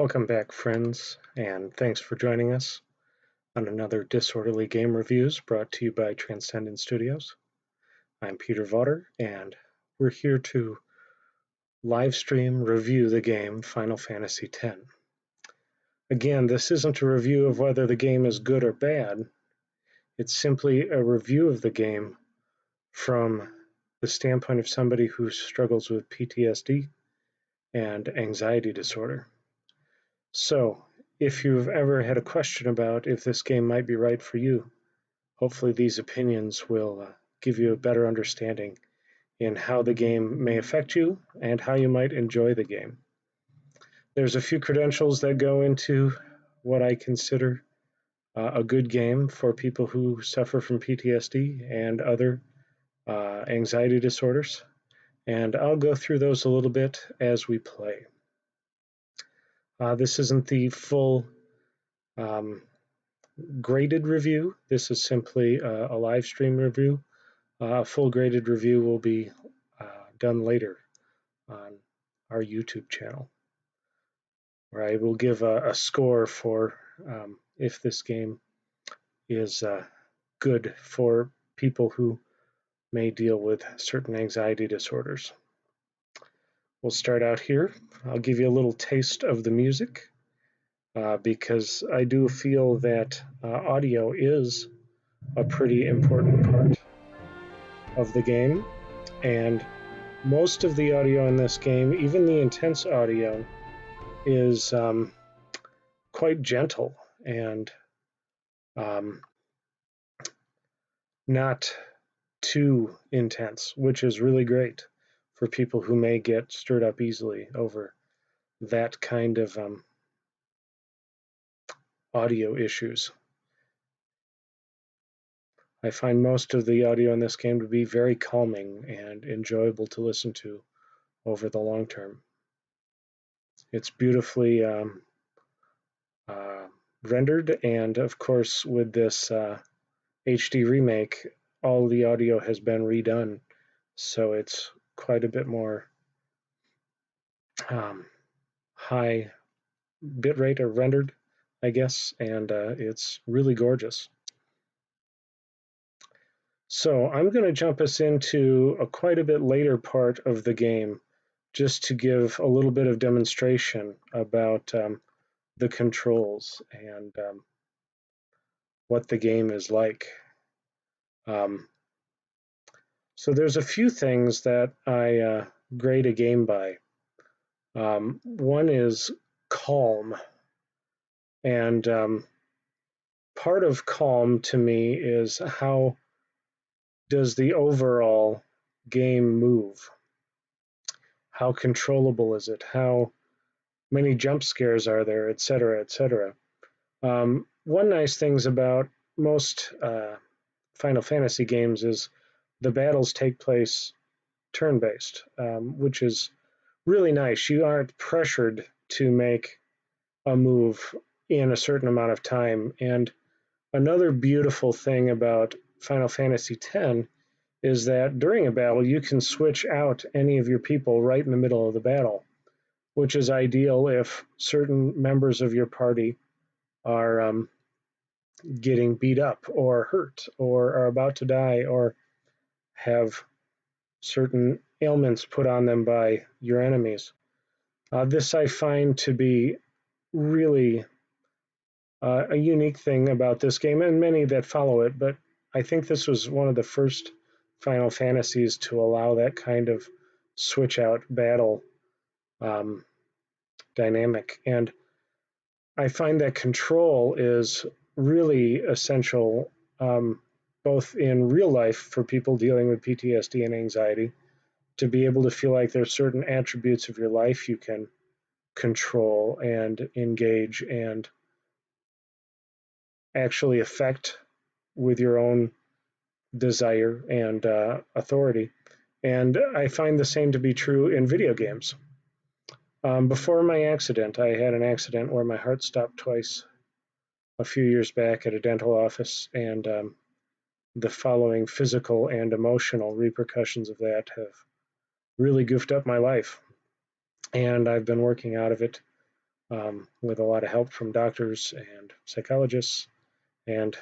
Welcome back, friends, and thanks for joining us on another Disorderly Game Reviews brought to you by Transcendent Studios. I'm Peter Vawter, and we're here to live stream review the game Final Fantasy X. Again, this isn't a review of whether the game is good or bad. It's simply a review of the game from the standpoint of somebody who struggles with PTSD and anxiety disorder. So, if you've ever had a question about if this game might be right for you, hopefully these opinions will give you a better understanding in how the game may affect you and how you might enjoy the game. There's a few credentials that go into what I consider a good game for people who suffer from PTSD and other anxiety disorders, and I'll go through those a little bit as we play. This isn't the full graded review. This is simply a live stream review. A full graded review will be done later on our YouTube channel, where I will give a score for if this game is good for people who may deal with certain anxiety disorders. We'll start out here. I'll give you a little taste of the music because I do feel that audio is a pretty important part of the game, and most of the audio in this game, even the intense audio, is quite gentle and not too intense, which is really great for people who may get stirred up easily over that kind of audio issues. I find most of the audio in this game to be very calming and enjoyable to listen to over the long term. It's beautifully rendered, and of course with this HD remake, all the audio has been redone, so it's quite a bit more high bitrate or rendered, I guess, and it's really gorgeous. So I'm going to jump us into quite a bit later part of the game just to give a little bit of demonstration about the controls and what the game is like. So there's a few things that I grade a game by. One is calm, and part of calm to me is how does the overall game move? How controllable is it? How many jump scares are there, et cetera, et cetera. One nice thing about most Final Fantasy games is the battles take place turn-based, which is really nice. You aren't pressured to make a move in a certain amount of time. And another beautiful thing about Final Fantasy X is that during a battle, you can switch out any of your people right in the middle of the battle, which is ideal if certain members of your party are getting beat up or hurt or are about to die or have certain ailments put on them by your enemies. This I find to be really a unique thing about this game, and many that follow it, but I think this was one of the first Final Fantasies to allow that kind of switch out battle dynamic. And I find that control is really essential, both in real life for people dealing with PTSD and anxiety, to be able to feel like there's certain attributes of your life you can control and engage and actually affect with your own desire and authority. And I find the same to be true in video games. Before my accident, I had an accident where my heart stopped twice a few years back at a dental office, and the following physical and emotional repercussions of that have really goofed up my life. And I've been working out of it with a lot of help from doctors and psychologists, and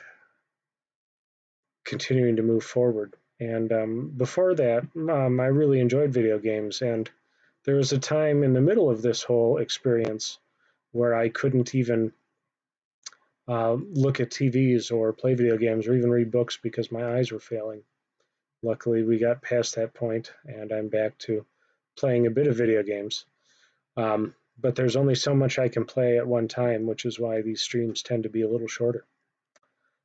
continuing to move forward. And before that, I really enjoyed video games. And there was a time in the middle of this whole experience where I couldn't even look at TVs or play video games or even read books because my eyes were failing. Luckily, we got past that point, and I'm back to playing a bit of video games. But there's only so much I can play at one time, which is why these streams tend to be a little shorter.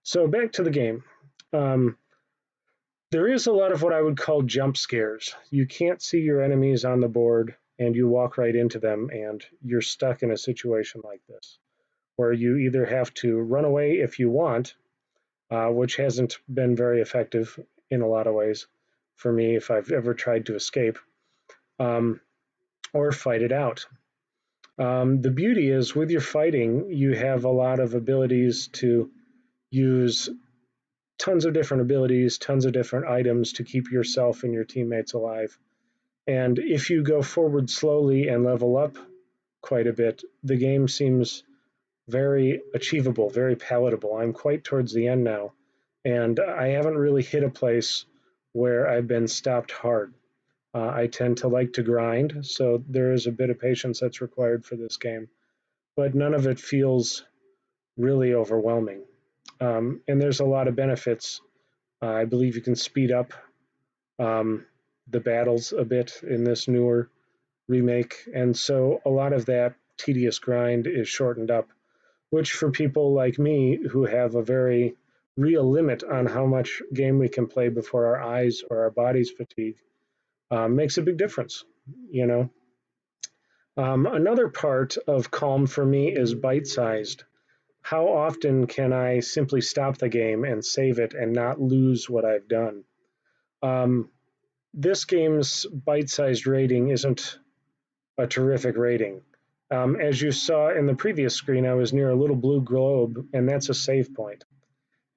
So back to the game. There is a lot of what I would call jump scares. You can't see your enemies on the board, and you walk right into them, and you're stuck in a situation like this, where you either have to run away if you want, which hasn't been very effective in a lot of ways for me if I've ever tried to escape, or fight it out. The beauty is with your fighting, you have a lot of abilities to use tons of different abilities, tons of different items to keep yourself and your teammates alive. And if you go forward slowly and level up quite a bit, the game seems very achievable, very palatable. I'm quite towards the end now, and I haven't really hit a place where I've been stopped hard. I tend to like to grind, so there is a bit of patience that's required for this game, but none of it feels really overwhelming. And there's a lot of benefits. I believe you can speed up the battles a bit in this newer remake, and so a lot of that tedious grind is shortened up, which for people like me who have a very real limit on how much game we can play before our eyes or our bodies fatigue, makes a big difference, you know. Another part of calm for me is bite-sized. How often can I simply stop the game and save it and not lose what I've done? Um, this game's bite-sized rating isn't a terrific rating. As you saw in the previous screen, I was near a little blue globe, and that's a save point.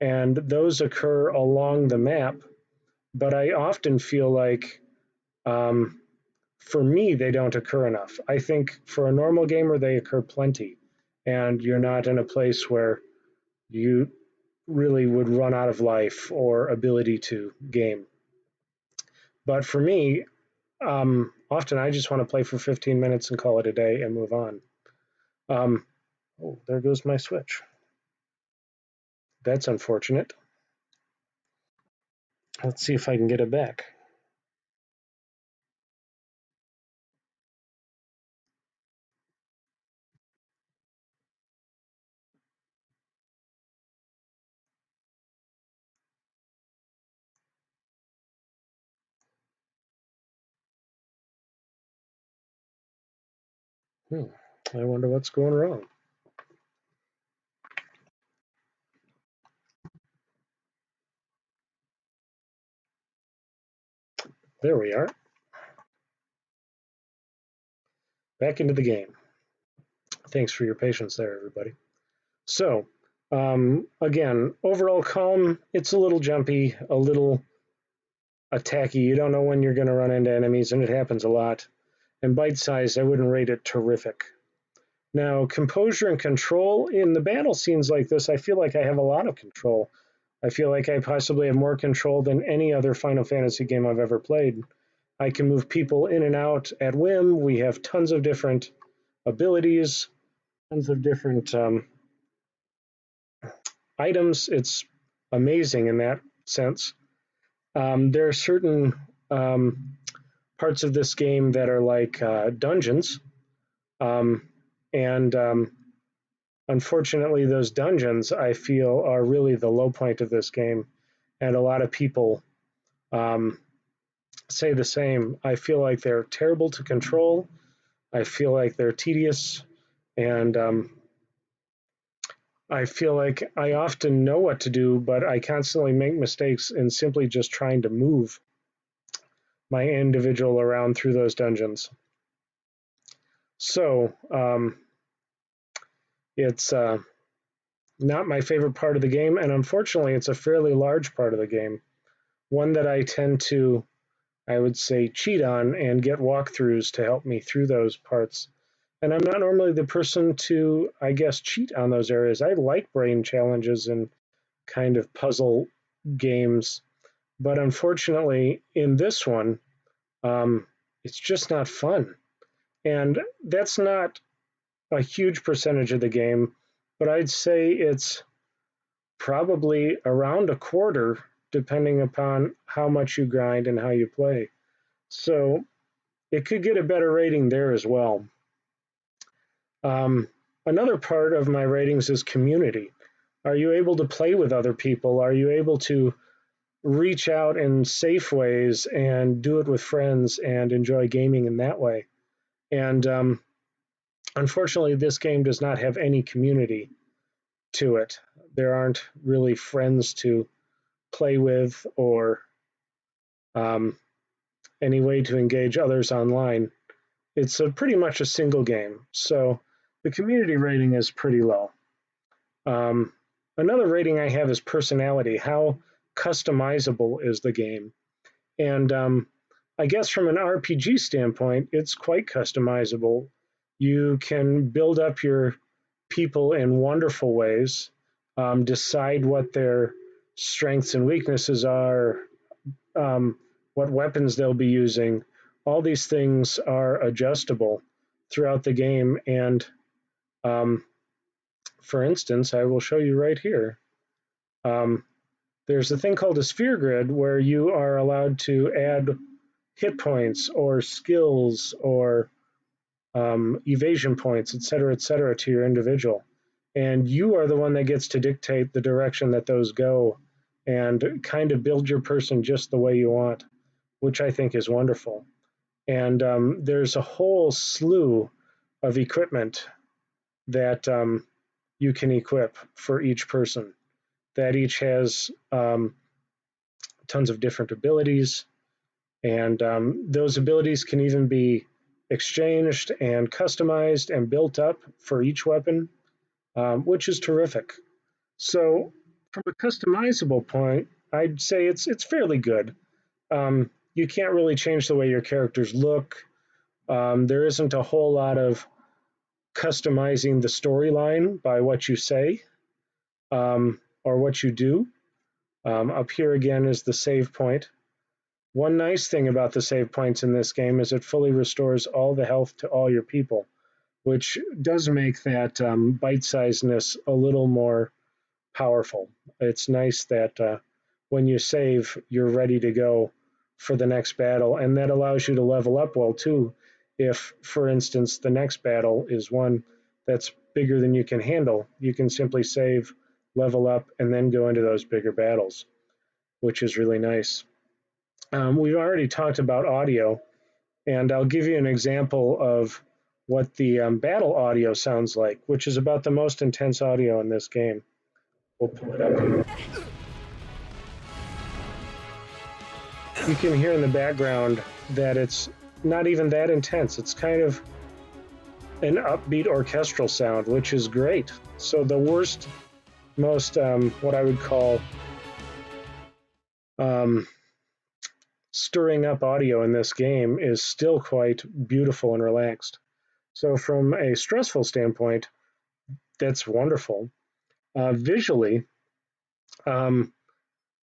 And those occur along the map, but I often feel like um, for me, they don't occur enough. I think for a normal gamer, they occur plenty, and you're not in a place where you really would run out of life or ability to game. But for me, often I just want to play for 15 minutes and call it a day and move on. Oh, there goes my Switch. That's unfortunate. Let's see if I can get it back. I wonder what's going wrong. There we are. Back into the game. Thanks for your patience there, everybody. So, again, overall calm, it's a little jumpy, a little attacky. You don't know when you're going to run into enemies, and it happens a lot. And bite-sized, I wouldn't rate it terrific. Now, composure and control in the battle scenes like this, I feel like I have a lot of control. I feel like I possibly have more control than any other Final Fantasy game I've ever played. I can move people in and out at whim. We have tons of different abilities, tons of different items. It's amazing in that sense. There are certain parts of this game that are like dungeons, and unfortunately, those dungeons I feel are really the low point of this game, and a lot of people say the same. I feel like they're terrible to control. I feel like they're tedious, and I feel like I often know what to do, but I constantly make mistakes in simply just trying to move my individual around through those dungeons. So it's not my favorite part of the game, and unfortunately, it's a fairly large part of the game. One that I tend to, I would say, cheat on and get walkthroughs to help me through those parts And I'm not normally the person to, I guess, cheat on those areas. I like brain challenges and kind of puzzle games, but unfortunately, in this one, um, it's just not fun. And that's not a huge percentage of the game, but I'd say it's probably around a quarter, depending upon how much you grind and how you play. So it could get a better rating there as well. Um, Another part of my ratings is community. Are you able to play with other people? Are you able to reach out in safe ways and do it with friends and enjoy gaming in that way? And unfortunately, this game does not have any community to it. There aren't really friends to play with or um, any way to engage others online. It's pretty much a single game. So the community rating is pretty low. Um, Another rating I have is personality. How customizable is the game? And I guess from an RPG standpoint, it's quite customizable. You can build up your people in wonderful ways, decide what their strengths and weaknesses are, um, what weapons they'll be using. All these things are adjustable throughout the game. And um, for instance, I will show you right here. Um, there's a thing called a sphere grid where you are allowed to add hit points or skills or evasion points, et cetera, to your individual. And you are the one that gets to dictate the direction that those go and kind of build your person just the way you want, which I think is wonderful. And there's a whole slew of equipment that you can equip for each person, that each has tons of different abilities. And those abilities can even be exchanged and customized and built up for each weapon, which is terrific. So, from a customizable point, I'd say it's fairly good. You can't really change the way your characters look. There isn't a whole lot of customizing the storyline by what you say or what you do. Up here again is the save point. One nice thing about the save points in this game is it fully restores all the health to all your people, which does make that bite-sizedness a little more powerful. It's nice that when you save, you're ready to go for the next battle, and that allows you to level up well too. If, for instance, the next battle is one that's bigger than you can handle, you can simply save, level up, and then go into those bigger battles, which is really nice. We've already talked about audio, and I'll give you an example of what the battle audio sounds like, which is about the most intense audio in this game. We'll pull it up here. You can hear in the background that it's not even that intense. It's kind of an upbeat orchestral sound, which is great. So the worst, most what I would call um, stirring up audio in this game is still quite beautiful and relaxed. So from a stressful standpoint, that's wonderful. Visually, um,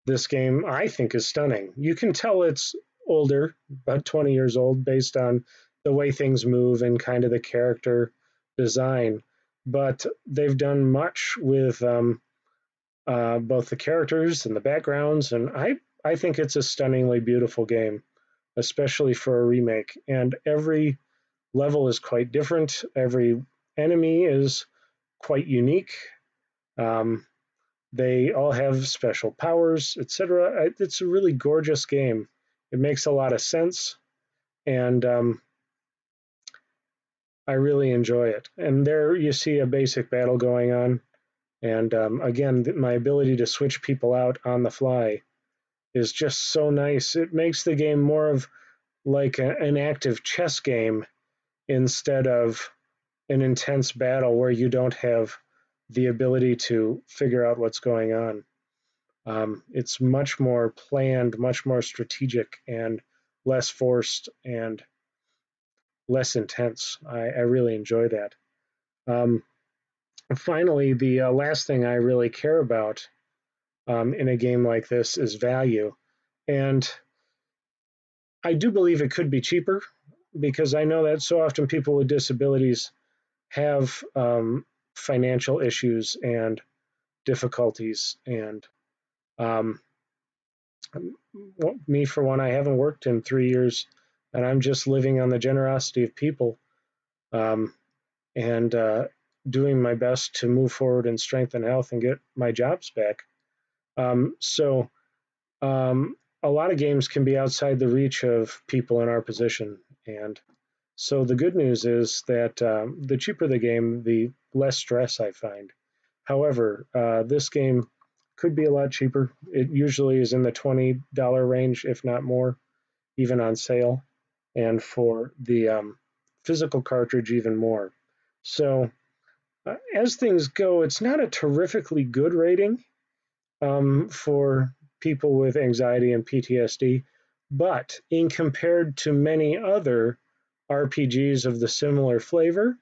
this game I think is stunning. You can tell it's older, about 20 years old, based on the way things move and kind of the character design. But they've done much with both the characters and the backgrounds, and I think it's a stunningly beautiful game, especially for a remake. And every level is quite different. Every enemy is quite unique. Um, they all have special powers, etc. It's a really gorgeous game. It makes a lot of sense, and I really enjoy it. And there you see a basic battle going on. And again, my ability to switch people out on the fly is just so nice. It makes the game more of like an active chess game instead of an intense battle where you don't have the ability to figure out what's going on. It's much more planned, much more strategic, and less forced. And less intense. I really enjoy that. Um, Finally, the last thing I really care about in a game like this is value. And I do believe it could be cheaper because I know that so often people with disabilities have financial issues and difficulties. And um, me, for one, I haven't worked in 3 years and I'm just living on the generosity of people um, and doing my best to move forward in strength and health and get my jobs back. So a lot of games can be outside the reach of people in our position. And so the good news is that the cheaper the game, the less stress I find. However, this game could be a lot cheaper. It usually is in the $20 range, if not more, even on sale. And for the physical cartridge, even more. So as things go, it's not a terrifically good rating for people with anxiety and PTSD, but in compared to many other RPGs of the similar flavor,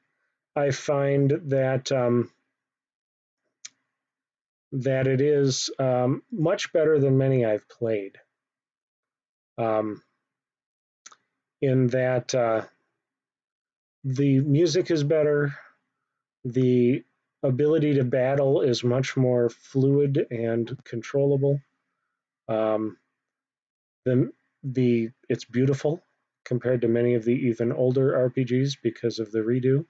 I find that it is much better than many I've played. Um, in that the music is better, the ability to battle is much more fluid and controllable. Um, the it's beautiful compared to many of the even older RPGs because of the redo.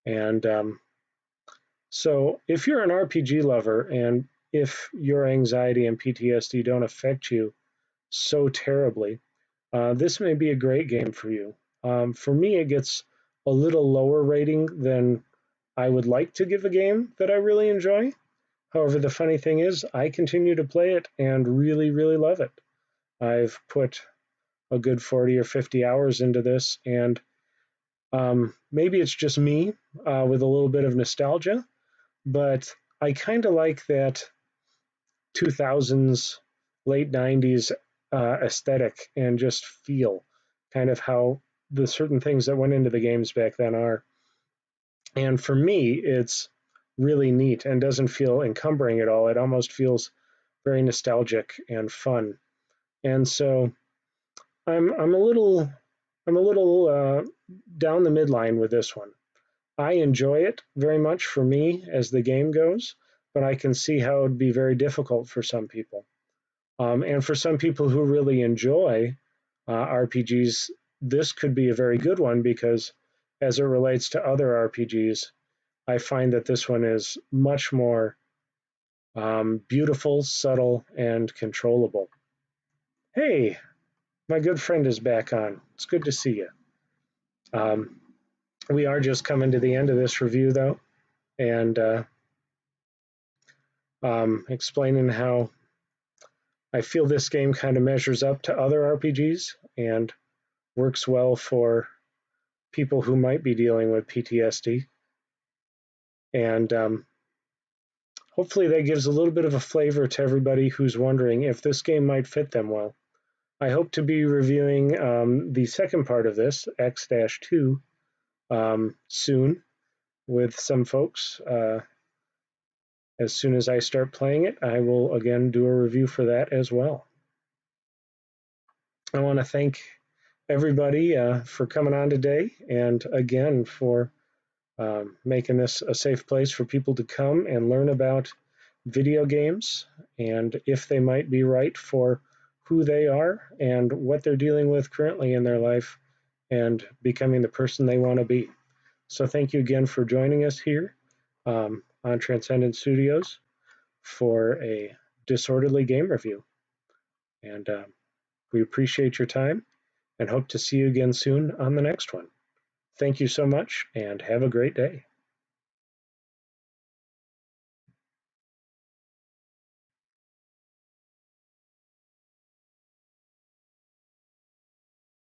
And so, if you're an RPG lover and if your anxiety and PTSD don't affect you so terribly, this may be a great game for you. For me, it gets a little lower rating than I would like to give a game that I really enjoy. However, the funny thing is, I continue to play it and really, really love it. I've put a good 40 or 50 hours into this, and maybe it's just me with a little bit of nostalgia, but I kind of like that 2000s, late 90s aesthetic and just feel kind of how the certain things that went into the games back then are. And for me, it's really neat and doesn't feel encumbering at all. It almost feels very nostalgic and fun. And so I'm a little down the midline with this one. I enjoy it very much for me as the game goes, but I can see how it would be very difficult for some people. And for some people who really enjoy RPGs, this could be a very good one because as it relates to other RPGs, I find that this one is much more beautiful, subtle, and controllable. Hey, my good friend is back on. It's good to see you. Um, we are just coming to the end of this review, though, and explaining how I feel this game kind of measures up to other RPGs and works well for people who might be dealing with PTSD. And hopefully that gives a little bit of a flavor to everybody who's wondering if this game might fit them well. I hope to be reviewing the second part of this, X-2, soon with some folks. As soon as I start playing it, I will again do a review for that as well. I want to thank everybody for coming on today and again for making this a safe place for people to come and learn about video games and if they might be right for who they are and what they're dealing with currently in their life and becoming the person they want to be. So thank you again for joining us here on Transcendent Studios for a disorderly game review. And we appreciate your time and hope to see you again soon on the next one. Thank you so much and have a great day.